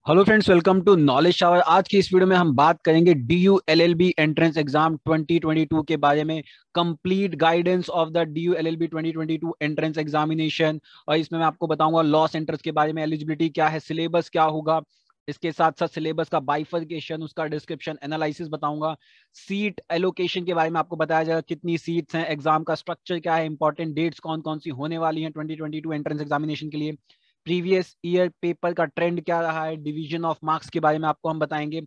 Hello friends, welcome to Knowledge Shower. आज की इस वीडियो में हम बात करेंगे डीयू एलएलबी एंट्रेंस एग्जाम 2022 के बारे में। Complete guidance of the DU LLB 2022 entrance examination. और इसमें मैं आपको बताऊंगा लॉ सेंटर्स के बारे में, एलिजिबिलिटी क्या है, सिलेबस क्या होगा, इसके साथ साथ सिलेबस का बाइफर्केशन, उसका डिस्क्रिप्शन, एनालिसिस बताऊंगा। सीट एलोकेशन के बारे में आपको बताया जाएगा, कितनी सीट्स हैं, एग्जाम का स्ट्रक्चर क्या है, इंपॉर्टेंट डेट्स कौन कौन सी होने वाली हैं 2022 एंट्रेंस एग्जामिनेशन के लिए। प्रीवियस ईयर पेपर का ट्रेंड क्या रहा है, डिवीजन ऑफ मार्क्स के बारे में आपको हम बताएंगे।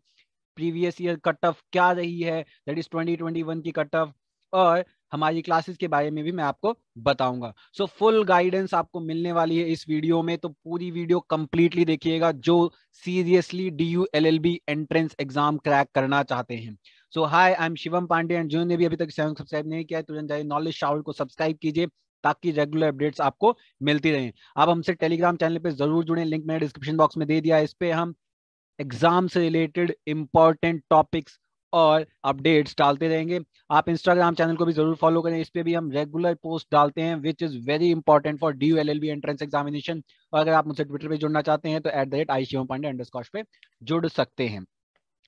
प्रीवियस ईयर कट ऑफ क्या रही है, दैट इज 2021 की कट ऑफ। और हमारी क्लासेस के बारे में भी मैं आपको बताऊंगा। सो फुल गाइडेंस आपको मिलने वाली है इस वीडियो में, तो पूरी वीडियो कंप्लीटली देखिएगा जो seriously DU LLB entrance exam crack करना चाहते हैं। So hi, I am Shivam Pandey and जिन्होंने भी अभी तक चैनल सब्सक्राइब नहीं किया है तुरंत जाइए नॉलेज शावर को सब्सक्राइब कीजिए ताकि रेगुलर अपडेट्स आपको मिलती रहें। आप हमसे टेलीग्राम चैनल पे जरूर जुड़ें, लिंक मैंने डिस्क्रिप्शन बॉक्स में दे दिया है। इस पे हम एग्जाम से रिलेटेड इंपॉर्टेंट टॉपिक्स और अपडेट्स डालते रहेंगे। आप इंस्टाग्राम चैनल को भी जरूर फॉलो करें, इस पे भी हम रेगुलर पोस्ट डालते हैं which is very important for D LLB entrance examination. और अगर आप मुझसे ट्विटर पे जुड़ना चाहते हैं तो @IShivam_Pandey_ पे जुड़ सकते हैं।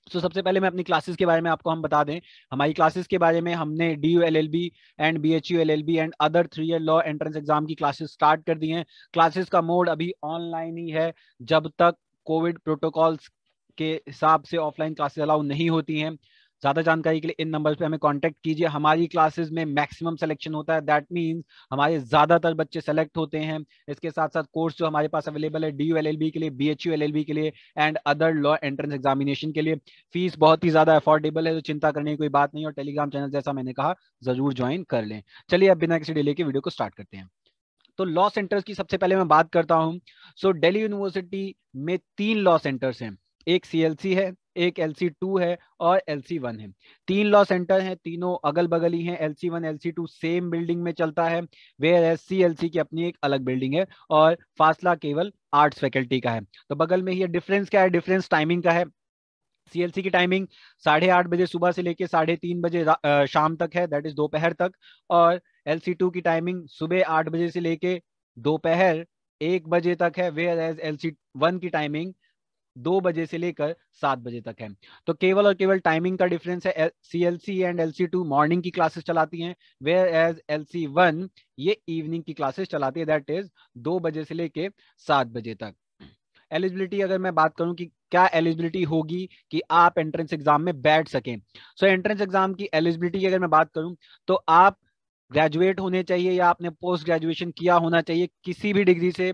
सबसे पहले मैं अपनी क्लासेस के बारे में आपको हम बता दें। हमारी क्लासेस के बारे में हमने D U L L B and BHU LLB and other 3 year law entrance exam की क्लासेस स्टार्ट कर दी हैं। क्लासेस का मोड अभी ऑनलाइन ही है, जब तक कोविड प्रोटोकॉल्स के हिसाब से ऑफलाइन क्लासेस अलाउ नहीं होती हैं। ज्यादा जानकारी के लिए इन नंबर पे हमें कांटेक्ट कीजिए। हमारी क्लासेस में मैक्सिमम सिलेक्शन होता है, दैट मींस हमारे ज्यादातर बच्चे सेलेक्ट होते हैं। इसके साथ साथ कोर्स जो हमारे पास अवेलेबल है DU LLB के लिए, BHU LLB के लिए and other law entrance examination के लिए, फीस बहुत ही ज्यादा अफोर्डेबल है, तो चिंता करने की कोई बात नहीं। और टेलीग्राम चैनल जैसा मैंने कहा जरूर ज्वाइन कर लें। चलिए अब बिना किसी डिले के वीडियो को स्टार्ट करते हैं। तो लॉ सेंटर्स की सबसे पहले मैं बात करता हूं। दिल्ली यूनिवर्सिटी में 3 लॉ सेंटर्स हैं। एक CLC है, एक LC2 है और LC1 है। 3 लॉ सेंटर हैं, तीनों अगल बगल ही हैं। LC1 LC2 सेम बिल्डिंग में चलता है, वेयर एज CLC की अपनी एक अलग बिल्डिंग है और फासला केवल आर्ट्स फैकल्टी का है। तो बगल में ही डिफरेंस क्या है, डिफरेंस टाइमिंग का है। CLC की टाइमिंग 8:30 बजे सुबह से लेके 3:30 बजे शाम तक है, दैट इज दोपहर तक। और LC2 की टाइमिंग सुबह 8 बजे से लेके दोपहर 1 बजे तक है, वेयर एज LC1 की टाइमिंग 2 बजे से लेकर 7 बजे तक है। तो केवल और केवल टाइमिंग का डिफरेंस है। CLC एंड LC2 मॉर्निंग की क्लासेस चलाती हैं, वेयर एज LC1 ये इवनिंग की क्लासेस चलाती है, दैट इज 2 बजे से लेके 7 बजे तक। एलिजिबिलिटी अगर मैं बात करूं कि क्या एलिजिबिलिटी होगी कि आप एंट्रेंस एग्जाम में बैठ सकें। एंट्रेंस एग्जाम की एलिजिबिलिटी की अगर मैं बात करूं तो आप ग्रेजुएट होने चाहिए या आपने पोस्ट ग्रेजुएशन किया होना चाहिए किसी भी डिग्री से।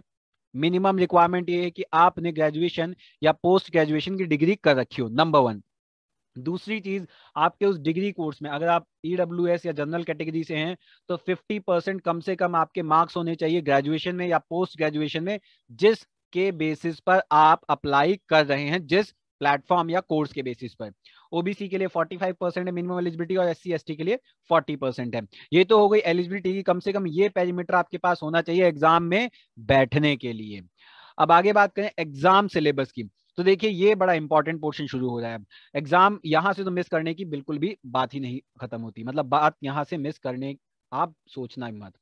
मिनिमम रिक्वायरमेंट ये है कि आपने ग्रेजुएशन या पोस्ट ग्रेजुएशन की डिग्री कर रखी हो, नंबर 1। दूसरी चीज, आपके उस डिग्री कोर्स में अगर आप EWS या जनरल कैटेगरी से हैं तो 50% कम से कम आपके मार्क्स होने चाहिए ग्रेजुएशन में या पोस्ट ग्रेजुएशन में, जिस के बेसिस पर आप अप्लाई कर रहे हैं, जिस प्लेटफॉर्म या कोर्स के बेसिस पर। OBC के लिए 45% है मिनिमम एलिजिबिलिटी और SC ST के लिए 40% है। ये तो हो गई एलिजिबिलिटी की, कम से कम ये पेरीमीटर आपके पास होना चाहिए एग्जाम में बैठने के लिए। अब आगे बात करें एग्जाम सिलेबस की, तो देखिए ये बड़ा इंपॉर्टेंट पोर्शन शुरू हो रहा है। एग्जाम यहां से तो मिस करने की बिल्कुल भी बात ही नहीं खत्म होती, मतलब बात यहां से मिस करने आप सोचना ही मत।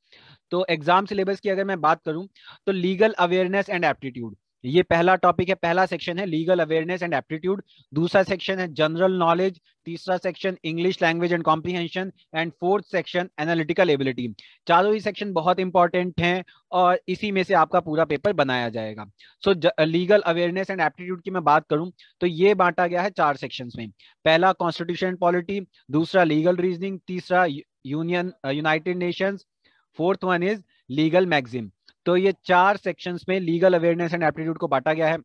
तो एग्जाम सिलेबस की अगर मैं बात करूं तो लीगल अवेयरनेस एंड एप्टीट्यूड, ये पहला टॉपिक है, पहला सेक्शन है लीगल अवेयरनेस एंड एप्टीट्यूड। दूसरा सेक्शन है जनरल नॉलेज। तीसरा section English language and comprehension and fourth section analytical ability. चारों ही सेक्शन बहुत इंपॉर्टेंट हैं और इसी में से आपका पूरा पेपर बनाया जाएगा। लीगल अवेयरनेस एंड एप्टीट्यूड की मैं बात करूं तो ये बांटा गया है 4 सेक्शंस में। पहला कॉन्स्टिट्यूशन पॉलिटी, दूसरा लीगल रीजनिंग, तीसरा United Nations, fourth one is legal maxim. तो ये 4 सेक्शंस में लीगल अवेयरनेस एंड एप्टीट्यूड को बांटा गया है।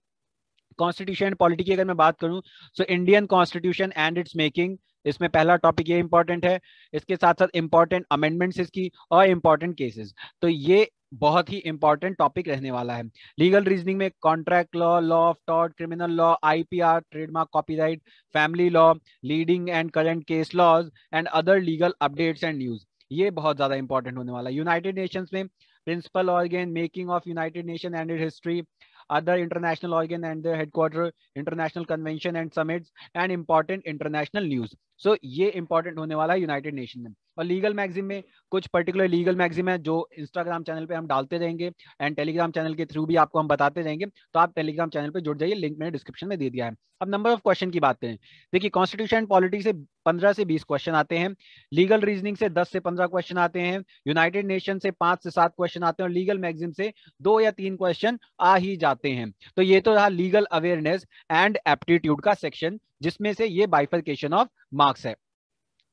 कॉन्स्टिट्यूशन एंड पॉलिटी की अगर मैं बात करूं Indian constitution and it's making, इसमें पहला टॉपिक ये इंपॉर्टेंट है। इसके साथ साथ इंपॉर्टेंट अमेंडमेंट्स इसकी और इंपॉर्टेंट केसेस, तो ये बहुत ही इंपॉर्टेंट टॉपिक रहने वाला है। लीगल रीजनिंग में contract law, law of tort, criminal law, IPR, trademark, copyright, family law, leading and current case laws and other legal updates and news, ये बहुत ज्यादा इंपॉर्टेंट होने वाला है। यूनाइटेड नेशंस में principal organ, making of United Nation and it history, other international organ and their headquarter, international convention and summits, and important international news. So ये important होने वाला है यूनाइटेड नेशन में. और लीगल मैगजीन में कुछ particular legal magazine है जो इंस्टाग्राम चैनल पे हम डालते रहेंगे एंड टेलीग्राम चैनल के थ्रू भी आपको हम बताते रहेंगे. तो आप टेलीग्राम चैनल पे जुड़ जाइए, लिंक मैंने डिस्क्रिप्शन में दे दिया है. अब नंबर ऑफ क्वेश्चन की बात करें. देखिए कॉन्स्टिट्यूशन एंड पॉलिटी से 15 से 20 क्वेश्चन आते हैं, लीगल रीजनिंग से 10 से 15 क्वेश्चन आते हैं, यूनाइटेड नेशन से 5 से 7 क्वेश्चन आते हैं, और लीगल मैगजीन से 2 या 3 क्वेश्चन आ ही जाते हैं. तो ये तो रहा लीगल अवेयरनेस एंड एप्टीट्यूड का सेक्शन, जिसमें से ये बाइफर्केशन ऑफ मार्क्स है.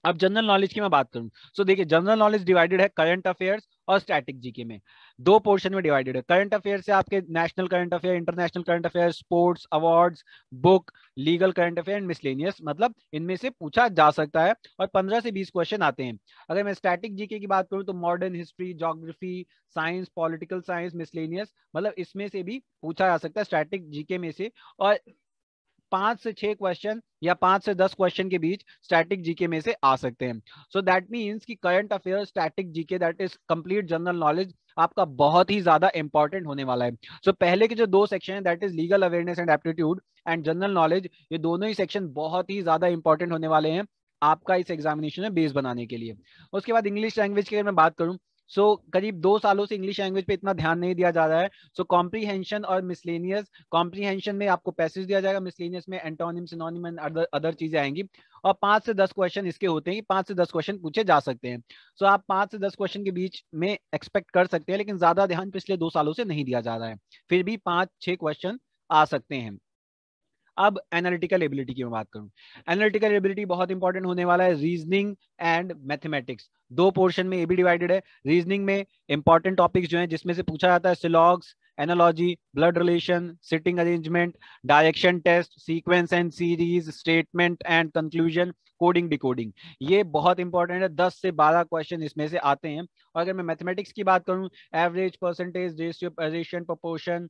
अब जनरल नॉलेज की मैं बात करूं, सो देखिए जनरल नॉलेज डिवाइडेड है करंट अफेयर्स और स्टैटिक जीके में. दो पोर्शन में डिवाइडेड है. करंट अफेयर से आपके national current affair, international current affair, sports, awards, book, legal current affair and miscellaneous, मतलब इनमें से पूछा जा सकता है और 15 से 20 क्वेश्चन आते हैं. अगर मैं स्टैटिक जीके की बात करूं तो modern history, geography, science, political science, miscellaneous, मतलब इसमें से भी पूछा जा सकता है स्टैटिक जीके में से. और 5 से 6 क्वेश्चन या 5 से 10 क्वेश्चन के बीच स्टैटिक जीके में से आ सकते हैं. सो दैट मींस कि current affair, static GK, that is complete general knowledge, आपका बहुत ही ज्यादा इंपॉर्टेंट होने वाला है. सो पहले के जो दो सेक्शन है, that is legal awareness and aptitude and general knowledge, ये दोनों ही सेक्शन बहुत ही ज्यादा इंपॉर्टेंट होने वाले हैं आपका इस एग्जामिनेशन में बेस बनाने के लिए. उसके बाद इंग्लिश लैंग्वेज की अगर मैं बात करूं, सो करीब 2 सालों से इंग्लिश लैंग्वेज पे इतना ध्यान नहीं दिया जा रहा है. सो कॉम्प्रीहेंशन और मिसलेनियस, कॉम्प्रीहेंशन में आपको पैसेज दिया जाएगा, मिसलेनियस में एंटोनिम, सिनोनिम एंड अदर चीजें आएंगी. और 5 से 10 क्वेश्चन इसके होते हैं कि 5 से 10 क्वेश्चन पूछे जा सकते हैं. सो आप 5 से 10 क्वेश्चन के बीच में एक्सपेक्ट कर सकते हैं, लेकिन ज्यादा ध्यान पिछले 2 सालों से नहीं दिया जा रहा है. फिर भी 5-6 क्वेश्चन आ सकते हैं. अब एनालिटिकल एबिलिटी की मैं बात करूं, एनालिटिकल एबिलिटी बहुत इंपॉर्टेंट होने वाला है. रीजनिंग एंड मैथमेटिक्स, दो पोर्शन में ये भी डिवाइडेड है. रीजनिंग में इंपॉर्टेंट टॉपिक्स जो हैं जिसमें से पूछा जाता है syllogisms, analogy, blood relation, sitting arrangement, direction test, sequence and series, statement and conclusion, coding, decoding, ये बहुत इंपॉर्टेंट है. 10 से 12 क्वेश्चन इसमें से आते हैं. और अगर मैं मैथमेटिक्स की बात करूं, average, percentage, ratio, ratio, proportion,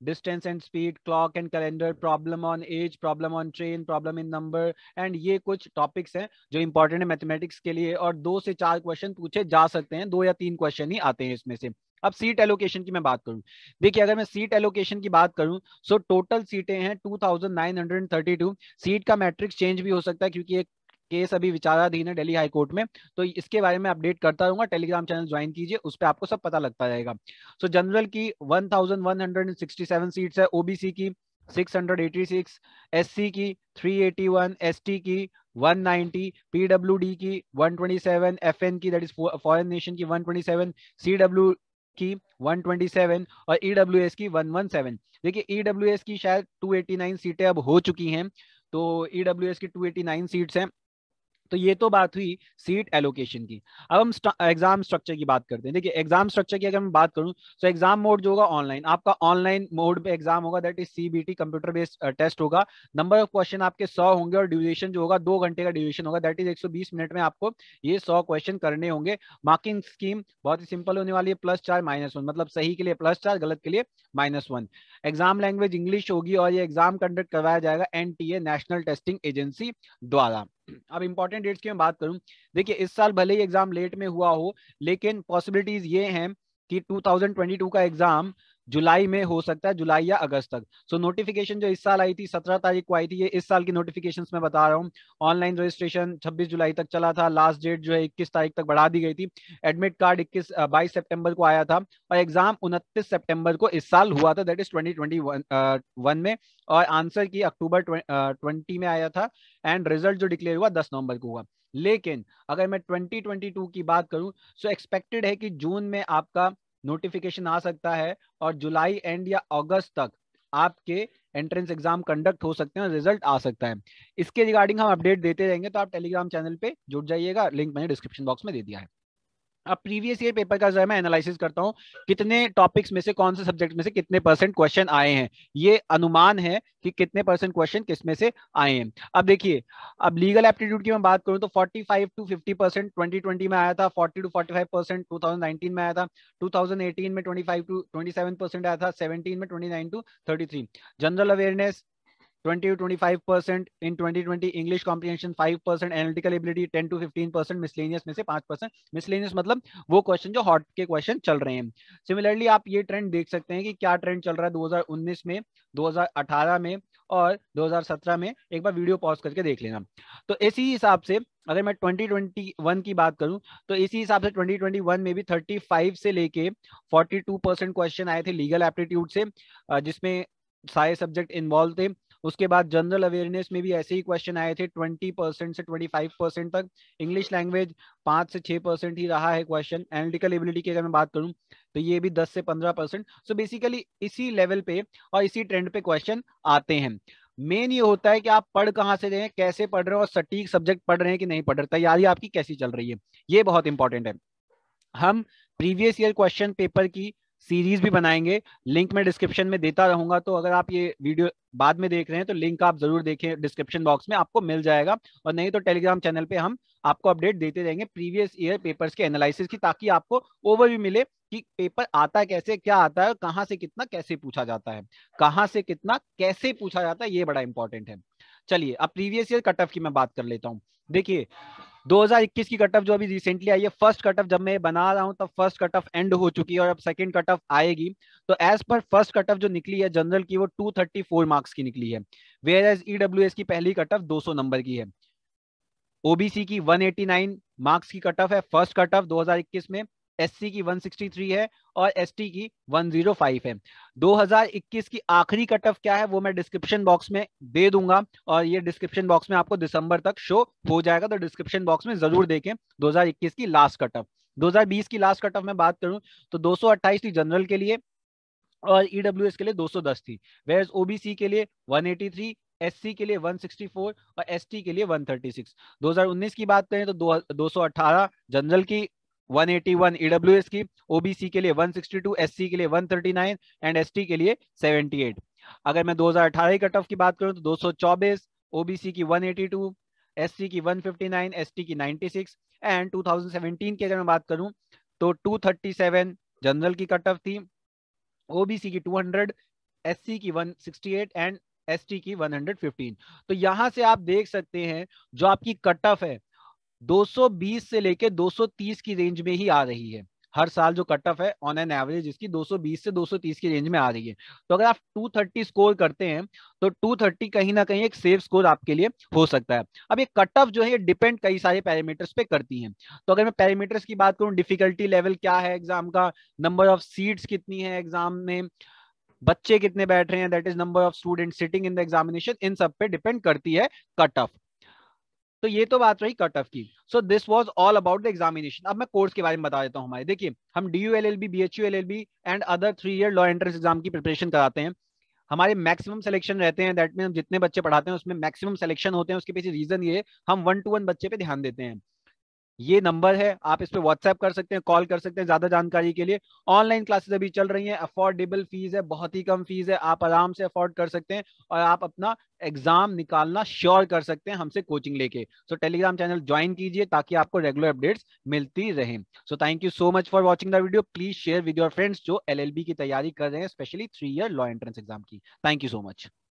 distance and speed, clock and calendar, problem on age, problem on train, problem in number, and ये कुछ टॉपिक्स हैं जो इंपॉर्टेंट है मैथमेटिक्स के लिए. और 2 से 4 क्वेश्चन पूछे जा सकते हैं, 2 या 3 क्वेश्चन ही आते हैं इसमें से. अब सीट एलोकेशन की मैं बात करूं, देखिए अगर मैं सीट एलोकेशन की बात करूं, सो टोटल सीटें हैं 2932. सीट का मैट्रिक्स चेंज भी हो सकता है क्योंकि एक केस अभी विचाराधीन है दिल्ली हाई कोर्ट में, तो इसके बारे में अपडेट करता रहूंगा. टेलीग्राम चैनल ज्वाइन कीजिए, उस पर आपको सब पता लगता रहेगा. सो जनरल की 1167 सीट्स है, ओबीसी की 686, एससी की 381, एसटी की 190, पीडब्ल्यूडी की 127, एफएन की दैट इज फॉरेन नेशन की 127, सीडब्ल्यू की 127 और ईडब्ल्यूएस की 117. देखिए ईडब्ल्यूएस की शायद 289 सीटें अब हो चुकी हैं, तो ईडब्ल्यूएस की 289 सीट्स हैं. तो ये तो बात हुई सीट एलोकेशन की. अब हम एग्जाम स्ट्रक्चर की बात करते हैं. देखिए एग्जाम स्ट्रक्चर की अगर मैं बात करूं तो एग्जाम मोड जो होगा ऑनलाइन, आपका ऑनलाइन मोड पे एग्जाम होगा, that is CBT, computer based test होगा. नंबर ऑफ क्वेश्चन आपके 100 होंगे और ड्यूरेशन जो होगा 2 घंटे का ड्यूरेशन होगा, दैट इज 120 मिनट में आपको ये 100 क्वेश्चन करने होंगे. मार्किंग स्कीम बहुत ही सिंपल होने वाली है, +4 -1, मतलब सही के लिए +4, गलत के लिए -1. एग्जाम लैंग्वेज इंग्लिश होगी और ये एग्जाम कंडक्ट करवाया जाएगा एनटीए, नेशनल टेस्टिंग एजेंसी द्वारा. अब इंपॉर्टेंट डेट्स की मैं बात करूं, देखिए इस साल भले ही एग्जाम लेट में हुआ हो, लेकिन पॉसिबिलिटीज ये हैं कि 2022 का एग्जाम जुलाई में हो सकता है, जुलाई या अगस्त तक. सो नोटिफिकेशन जो इस साल आई थी 17 तारीख को आई थी, ये इस साल की नोटिफिकेशंस मैं बता रहा हूँ. ऑनलाइन रजिस्ट्रेशन 26 जुलाई तक चला था, लास्ट डेट जो है 21 तारीख तक बढ़ा दी गई थी. एडमिट कार्ड 22 सितंबर को आया था और एग्जाम 29 सितंबर को इस साल हुआ था, दैट इज 2021 में. और आंसर की अक्टूबर 20 में आया था एंड रिजल्ट जो डिक्लेयर हुआ 10 नवंबर को हुआ. लेकिन अगर मैं 2022 की बात करूं, सो एक्सपेक्टेड है कि जून में आपका नोटिफिकेशन आ सकता है और जुलाई एंड या अगस्त तक आपके एंट्रेंस एग्जाम कंडक्ट हो सकते हैं और रिजल्ट आ सकता है. इसके रिगार्डिंग हम अपडेट देते रहेंगे, तो आप टेलीग्राम चैनल पे जुड़ जाइएगा, लिंक मैंने डिस्क्रिप्शन बॉक्स में दे दिया है. अब प्रीवियस ईयर पेपर का जो है मैं एनालिसिस करता हूं, कितने टॉपिक्स में से, कौन से सब्जेक्ट में से कितने % क्वेश्चन आए हैं, ये अनुमान है कि कितने % क्वेश्चन किस में से आए हैं. अब देखिए, अब लीगल एप्टीट्यूड की मैं बात करूं तो 45 to 50% 2020 में आया था, 40 to 45% 2019 में आया था, 2018 में 25 to 27% आया था, 17 में 29 to 33. General awareness 20 to 25%, in 2020 English comprehension 5%, analytical ability 10 to 15%, miscellaneous में से 5%। मिसलेनियस मतलब वो क्वेश्चन जो हॉट के क्वेश्चन चल रहे हैं। सिमिलरली आप ये ट्रेंड देख सकते हैं कि क्या ट्रेंड चल रहा है 2019 में, 2018 में और 2017 में। एक बार वीडियो पॉज करके देख लेना। तो इसी हिसाब से अगर मैं 2021 की बात करूं तो इसी हिसाब से 2021 में भी 35 से लेके 42% क्वेश्चन आए थे लीगल एप्टीट्यूड से, जिसमें सारे सब्जेक्ट इन्वॉल्व थे। उसके बाद जनरल अवेयरनेस में भी ऐसे ही क्वेश्चन आए थे 20% से 25% तक। इंग्लिश लैंग्वेज 5 से 6% ही रहा है क्वेश्चन। एनालिटिकल एबिलिटी की अगर मैं बात करूं तो ये भी 10 से 15%। सो बेसिकली इसी लेवल पे और इसी ट्रेंड पे क्वेश्चन आते हैं। मेन ये होता है कि आप पढ़ कहां से रहे हैं, कैसे पढ़ रहे हो और सटीक सब्जेक्ट पढ़ रहे हैं कि नहीं पढ़ रहे, तैयारी आपकी कैसी चल रही है, ये बहुत इंपॉर्टेंट है। हम प्रीवियस ईयर क्वेश्चन पेपर की सीरीज भी बनाएंगे, लिंक मैं डिस्क्रिप्शन में देता रहूंगा। तो अगर आप ये वीडियो बाद में देख रहे हैं तो लिंक आप जरूर देखें, डिस्क्रिप्शन बॉक्स में आपको मिल जाएगा। और नहीं तो टेलीग्राम चैनल पे हम आपको अपडेट देते रहेंगे प्रीवियस ईयर पेपर्स के एनालिसिस की, ताकि आपको ओवरव्यू मिले कि पेपर आता कैसे, क्या आता है, कहां से कितना कैसे पूछा जाता है, कहां से कितना कैसे पूछा जाता है, ये बड़ा इंपॉर्टेंट है। चलिए अब प्रीवियस ईयर कट ऑफ की मैं बात कर लेता हूं। देखिए 2021 की कट ऑफ जो अभी रिसेंटली आई है, फर्स्ट कट ऑफ जब मैं बना रहा हूं तब फर्स्ट कट ऑफ एंड हो चुकी है और अब सेकंड कट ऑफ आएगी। तो as per first cut off जो निकली है जनरल की वो 234 मार्क्स की निकली है, वेयर एज ईडब्ल्यूएस की पहली कट ऑफ 200 नंबर की है। ओबीसी की 189 मार्क्स की कट ऑफ है फर्स्ट कट ऑफ 2021 में, एससी की 163 है और एसटी की 105 है। 2021 की आखिरी कट ऑफ क्या है वो मैं डिस्क्रिप्शन बॉक्स में दे दूंगा, और ये डिस्क्रिप्शन बॉक्स में आपको दिसंबर तक शो हो जाएगा, तो डिस्क्रिप्शन बॉक्स में जरूर देखें 2021 की लास्ट कट ऑफ। 2020 की लास्ट कट ऑफ में बात करूं तो 228 थी जनरल के लिए और ईडब्ल्यूएस के लिए 210 थी, वेयर ओबीसी के लिए 183, एससी के लिए 164 और एसटी के लिए 136। 2019 की बात करें तो 218 जनरल की, 181 ईडब्ल्यूएस की, ओबीसी के लिए 162, एससी के लिए 139 एंड एसटी के लिए 78। अगर मैं 2018 कट ऑफ की बात करूं तो 224, ओबीसी की 182, एससी की 159, एसटी की 96 एंड 2017 की अगर मैं बात करूं तो 237 जनरल की कट ऑफ थी, ओबीसी की 200, एससी की 168 एंड एसटी की 115। तो यहां से आप देख सकते हैं जो आपकी कट ऑफ है 220 से लेके 230 की रेंज में ही आ रही है। हर साल जो कट ऑफ है ऑन एन एवरेज इसकी 220 से 230 की रेंज में आ रही है। तो अगर आप 230 स्कोर करते हैं तो 230 कहीं ना कहीं एक सेफ स्कोर आपके लिए हो सकता है। अब ये कट ऑफ जो है ये डिपेंड कई सारे पैरामीटर्स पे करती हैं। तो अगर मैं पैरामीटर्स की बात करूं, डिफिकल्टी लेवल क्या है एग्जाम का, नंबर ऑफ सीट्स कितनी है एग्जाम में, बच्चे कितने बैठ रहे हैं, that is number of student sitting in the examination, इन सब पे डिपेंड करती है कट ऑफ। तो ये तो बात रही कट ऑफ की। So this was all about the examination. अब मैं कोर्स के बारे में बता देता हूँ हमारे। देखिए हम DU LLB, BHU LLB and other 3 year law entrance exam की प्रिपरेशन कराते हैं। हमारे मैक्सिमम सिलेक्शन रहते हैं, दैट मीन हम जितने बच्चे पढ़ाते हैं उसमें मैक्सिमम सिलेक्शन होते हैं। उसके पीछे रीजन ये है हम 1-to-1 बच्चे पे ध्यान देते हैं। ये नंबर है, आप इस पे व्हाट्सएप कर सकते हैं, कॉल कर सकते हैं ज्यादा जानकारी के लिए। ऑनलाइन क्लासेस अभी चल रही हैं, अफोर्डेबल फीस है, बहुत ही कम फीस है, आप आराम से अफोर्ड कर सकते हैं और आप अपना एग्जाम निकालना श्योर कर सकते हैं हमसे कोचिंग लेके। सो टेलीग्राम चैनल ज्वाइन कीजिए ताकि आपको रेगुलर अपडेट्स मिलती रहें। So thank you so much for watching the video. Please share with your friends जो एलएलबी की तैयारी कर रहे हैं, specially 3 year law entrance exam की। Thank you so much.